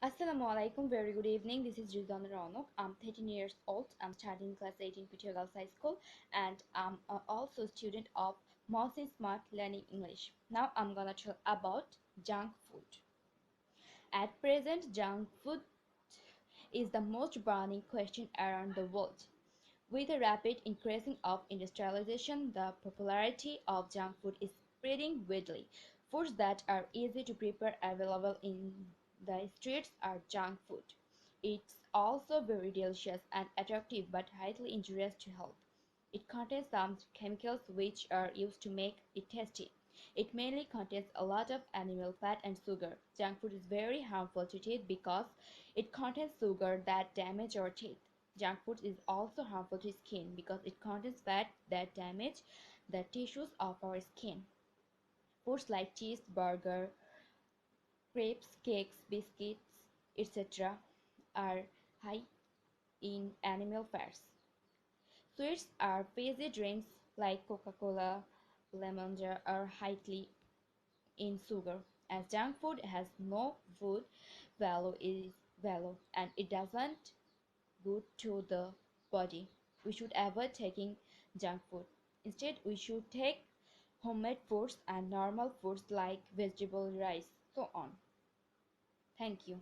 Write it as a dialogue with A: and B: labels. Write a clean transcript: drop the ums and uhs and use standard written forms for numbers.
A: Assalamu alaikum, very good evening. This is Rizwan Raunok. I'm 13 years old. I'm studying class 8 in Pitya Girls High School, and I'm also a student of Mohsin Smart Learning English. Now I'm gonna tell about junk food. At present, junk food is the most burning question around the world. With the rapid increasing of industrialization, the popularity of junk food is spreading widely. Foods that are easy to prepare available in the streets are junk food. It's also very delicious and attractive but highly injurious to health. It contains some chemicals which are used to make it tasty. It mainly contains a lot of animal fat and sugar. Junk food is very harmful to teeth because it contains sugar that damage our teeth. Junk food is also harmful to skin because it contains fat that damage the tissues of our skin. Foods like cheese, burger, crepes, cakes, biscuits, etc. are high in animal fats. Sweets are fizzy drinks like Coca-Cola, lemon are highly in sugar. As junk food has no food value and it doesn't good to the body. We should avoid taking junk food. Instead, we should take homemade foods and normal foods like vegetable rice, so on. Thank you.